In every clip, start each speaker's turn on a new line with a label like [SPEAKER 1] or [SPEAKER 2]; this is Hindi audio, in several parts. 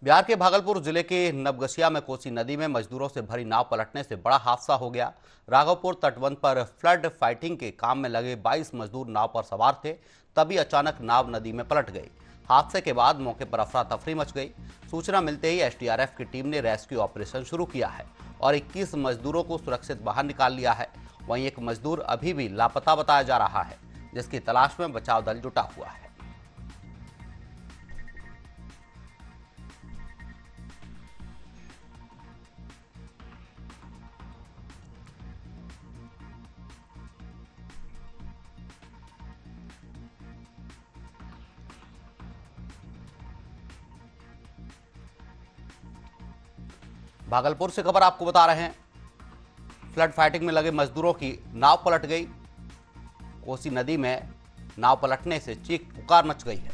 [SPEAKER 1] बिहार के भागलपुर जिले के नवगछिया में कोसी नदी में मजदूरों से भरी नाव पलटने से बड़ा हादसा हो गया। राघवपुर तटबंध पर फ्लड फाइटिंग के काम में लगे 22 मजदूर नाव पर सवार थे, तभी अचानक नाव नदी में पलट गई। हादसे के बाद मौके पर अफरा तफरी मच गई। सूचना मिलते ही एसडीआरएफ की टीम ने रेस्क्यू ऑपरेशन शुरू किया है और 21 मजदूरों को सुरक्षित बाहर निकाल लिया है। वहीं एक मजदूर अभी भी लापता बताया जा रहा है, जिसकी तलाश में बचाव दल जुटा हुआ है। भागलपुर से खबर आपको बता रहे हैं, फ्लड फाइटिंग में लगे मजदूरों की नाव पलट गई। कोसी नदी में नाव पलटने से चीख पुकार मच गई है।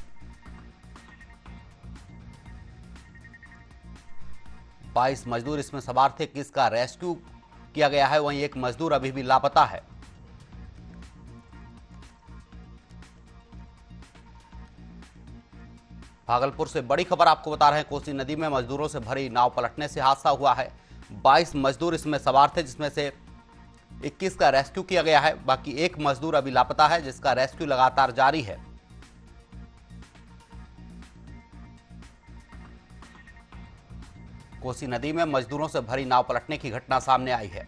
[SPEAKER 1] 22 मजदूर इसमें सवार थे, किसका रेस्क्यू किया गया है। वहीं एक मजदूर अभी भी लापता है। भागलपुर से बड़ी खबर आपको बता रहे हैं, कोसी नदी में मजदूरों से भरी नाव पलटने से हादसा हुआ है। 22 मजदूर इसमें सवार थे, जिसमें से 21 का रेस्क्यू किया गया है। बाकी एक मजदूर अभी लापता है, जिसका रेस्क्यू लगातार जारी है। कोसी नदी में मजदूरों से भरी नाव पलटने की घटना सामने आई है।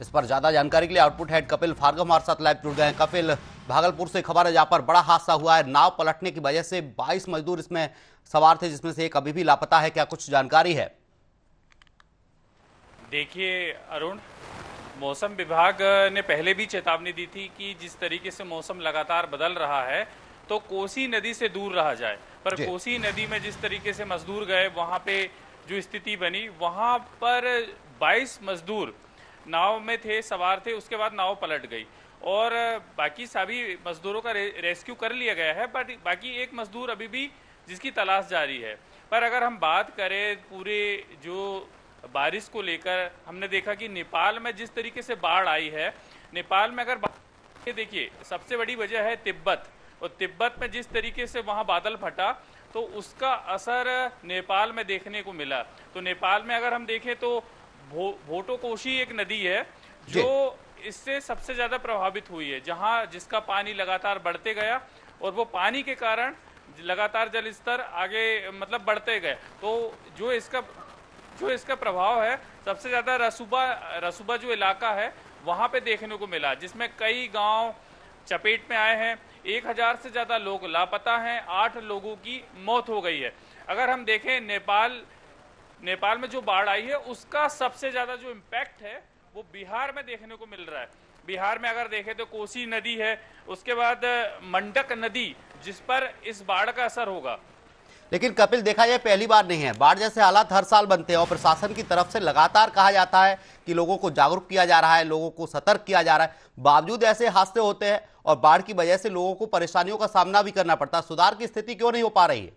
[SPEAKER 1] इस पर ज्यादा जानकारी के लिए आउटपुट हेड कपिल भार्गव हमारे साथ लाइव जुड़ गए हैं। कपिल, भागलपुर से खबर है जहां पर बड़ा हादसा हुआ है। नाव पलटने की वजह से 22 मजदूर इसमें सवार थे, जिसमें से एक अभी भी लापता है। क्या कुछ जानकारी है?
[SPEAKER 2] देखिए अरुण, मौसम विभाग ने पहले भी चेतावनी दी थी कि जिस तरीके से मौसम लगातार बदल रहा है तो कोसी नदी से दूर रहा जाए। पर कोसी नदी में जिस तरीके से मजदूर गए, वहां पे जो स्थिति बनी, वहां पर 22 मजदूर नाव में थे, सवार थे। उसके बाद नाव पलट गई और बाकी सभी मजदूरों का रेस्क्यू कर लिया गया है। बट बाकी एक मजदूर अभी भी जिसकी तलाश जारी है। पर अगर हम बात करें पूरे जो बारिश को लेकर, हमने देखा कि नेपाल में जिस तरीके से बाढ़ आई है, नेपाल में अगर देखिए सबसे बड़ी वजह है तिब्बत, और तिब्बत में जिस तरीके से वहां बादल फटा तो उसका असर नेपाल में देखने को मिला। तो नेपाल में अगर हम देखें तो भोटोकोशी एक नदी है जो इससे सबसे ज्यादा प्रभावित हुई है, जहां जिसका पानी लगातार बढ़ते गया और वो पानी के कारण लगातार जल स्तर आगे मतलब बढ़ते गए। तो जो इसका प्रभाव है सबसे ज्यादा रसूबा जो इलाका है वहां पे देखने को मिला, जिसमें कई गांव चपेट में आए हैं। 1000 से ज्यादा लोग लापता हैं, 8 लोगों की मौत हो गई है। अगर हम देखें नेपाल में जो बाढ़ आई है उसका सबसे ज्यादा जो इम्पैक्ट है वो बिहार में देखने को मिल रहा है। बिहार में अगर देखें तो कोसी नदी है, उसके बाद मंडक नदी, जिस पर इस बाढ़ का असर होगा।
[SPEAKER 1] लेकिन कपिल, देखा जाए पहली बार नहीं है, बाढ़ जैसे हालात हर साल बनते हैं और प्रशासन की तरफ से लगातार कहा जाता है कि लोगों को जागरूक किया जा रहा है, लोगों को सतर्क किया जा रहा है। बावजूद ऐसे हादसे होते हैं और बाढ़ की वजह से लोगों को परेशानियों का सामना भी करना पड़ता है। सुधार की स्थिति क्यों नहीं हो पा रही है?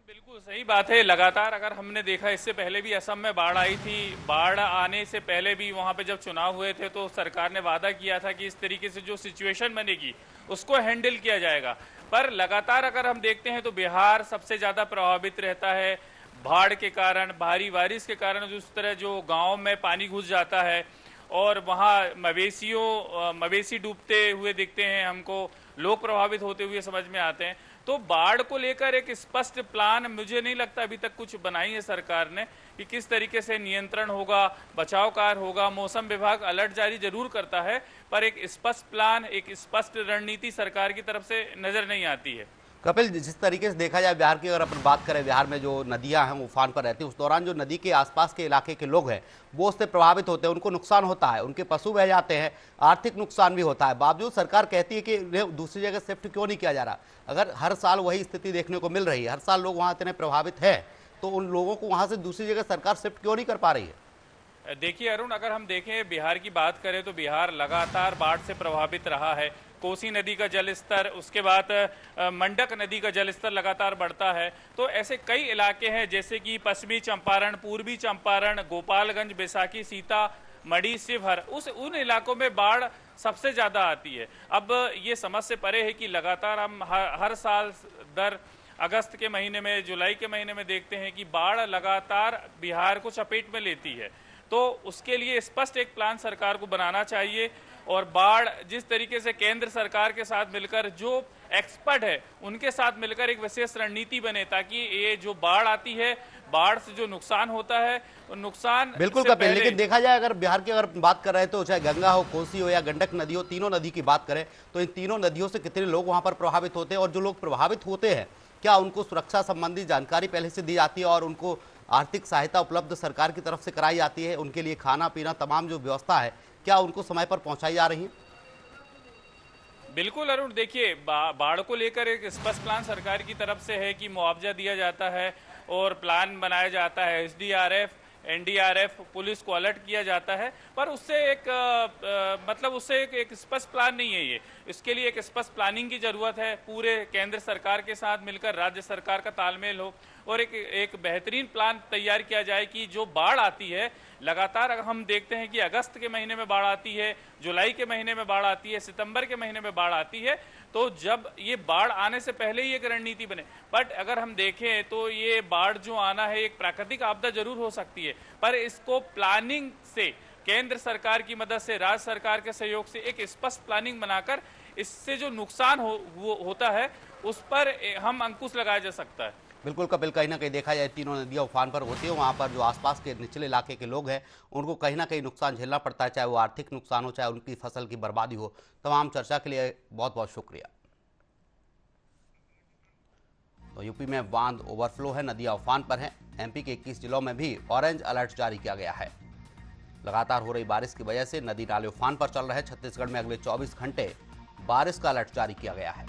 [SPEAKER 2] बिल्कुल सही बात है। लगातार अगर हमने देखा, इससे पहले भी असम में बाढ़ आई थी। बाढ़ आने से पहले भी वहां पे जब चुनाव हुए थे तो सरकार ने वादा किया था कि इस तरीके से जो सिचुएशन बनेगी उसको हैंडल किया जाएगा। पर लगातार अगर हम देखते हैं तो बिहार सबसे ज्यादा प्रभावित रहता है बाढ़ के कारण, भारी बारिश के कारण। जिस तरह जो गाँव में पानी घुस जाता है और वहाँ मवेशी डूबते हुए दिखते हैं हमको, लोग प्रभावित होते हुए समझ में आते हैं। तो बाढ़ को लेकर एक स्पष्ट प्लान मुझे नहीं लगता अभी तक कुछ बनाई है सरकार ने कि किस तरीके से नियंत्रण होगा, बचाव कार्य होगा। मौसम विभाग अलर्ट जारी जरूर करता है, पर एक स्पष्ट प्लान, एक स्पष्ट रणनीति सरकार की तरफ से नजर नहीं आती है।
[SPEAKER 1] कपिल, जिस तरीके से देखा जाए बिहार की अगर अपन बात करें, बिहार में जो नदियां हैं वो उफान पर रहती हैं, उस दौरान जो नदी के आसपास के इलाके के लोग हैं वो उससे प्रभावित होते हैं, उनको नुकसान होता है, उनके पशु बह जाते हैं, आर्थिक नुकसान भी होता है। बावजूद सरकार कहती है कि दूसरी जगह शिफ्ट क्यों नहीं किया जा रहा। अगर हर साल वही स्थिति देखने को मिल रही है, हर साल लोग वहाँ इतने प्रभावित है, तो उन लोगों को वहाँ से दूसरी जगह सरकार शिफ्ट क्यों नहीं कर पा रही है?
[SPEAKER 2] देखिए अरुण, अगर हम देखें बिहार की बात करें तो बिहार लगातार बाढ़ से प्रभावित रहा है। कोसी नदी का जलस्तर, उसके बाद मंडक नदी का जलस्तर लगातार बढ़ता है। तो ऐसे कई इलाके हैं जैसे कि पश्चिमी चंपारण, पूर्वी चंपारण, गोपालगंज, बैसाखी, सीतामढ़ी, शिवहर, उन इलाकों में बाढ़ सबसे ज्यादा आती है। अब ये समझ से परे है कि लगातार हम हर साल दर अगस्त के महीने में, जुलाई के महीने में देखते हैं कि बाढ़ लगातार बिहार को चपेट में लेती है। तो उसके लिए स्पष्ट एक प्लान सरकार को बनाना चाहिए और बाढ़ जिस तरीके से केंद्र सरकार के साथ मिलकर, जो एक्सपर्ट है उनके साथ मिलकर एक विशेष रणनीति बने, ताकि ये जो बाढ़ आती है, बाढ़ से जो नुकसान होता है, नुकसान
[SPEAKER 1] बिल्कुल कपिल, लेकिन देखा जाए अगर बिहार की अगर बात कर रहे हैं तो चाहे गंगा हो, कोसी हो या गंडक नदी हो, तीनों नदी की बात करें तो इन तीनों नदियों से कितने लोग वहां पर प्रभावित होते हैं, और जो लोग प्रभावित होते हैं क्या उनको सुरक्षा संबंधी जानकारी पहले से दी जाती है और उनको आर्थिक सहायता उपलब्ध सरकार की तरफ से कराई जाती है? उनके लिए खाना पीना तमाम जो व्यवस्था है क्या उनको समय पर पहुंचाई जा रही है?
[SPEAKER 2] बिल्कुल अरुण, देखिए बाढ़ को लेकर एक स्पष्ट प्लान सरकार की तरफ से है कि मुआवजा दिया जाता है और प्लान बनाया जाता है। एसडीआरएफ, एनडीआरएफ, पुलिस को अलर्ट किया जाता है, पर उससे एक स्पष्ट प्लान नहीं है ये। इसके लिए एक स्पष्ट प्लानिंग की जरूरत है। पूरे केंद्र सरकार के साथ मिलकर राज्य सरकार का तालमेल हो और एक बेहतरीन प्लान तैयार किया जाए कि जो बाढ़ आती है, लगातार हम देखते हैं कि अगस्त के महीने में बाढ़ आती है, जुलाई के महीने में बाढ़ आती है, सितंबर के महीने में बाढ़ आती है। तो जब ये बाढ़ आने से पहले ही एक रणनीति बने। बट अगर हम देखें तो ये बाढ़ जो आना है एक प्राकृतिक आपदा जरूर हो सकती है, पर इसको प्लानिंग से, केंद्र सरकार की मदद से, राज्य सरकार के सहयोग से एक स्पष्ट प्लानिंग बनाकर इससे जो नुकसान होता है उस पर हम अंकुश लगाया जा सकता है।
[SPEAKER 1] बिल्कुल कपिल, कहीं ना कहीं देखा जाए तीनों नदियां उफान पर होती है, वहां पर जो आसपास के निचले इलाके के लोग हैं उनको कहीं ना कहीं नुकसान झेलना पड़ता है, चाहे वो आर्थिक नुकसान हो, चाहे उनकी फसल की बर्बादी हो। तमाम चर्चा के लिए बहुत बहुत शुक्रिया। तो यूपी में बांध ओवरफ्लो है, नदियां उफान पर हैं। एमपी के 21 जिलों में भी ऑरेंज अलर्ट जारी किया गया है। लगातार हो रही बारिश की वजह से नदी नाले उफान पर चल रहे हैं। छत्तीसगढ़ में अगले 24 घंटे बारिश का अलर्ट जारी किया गया है।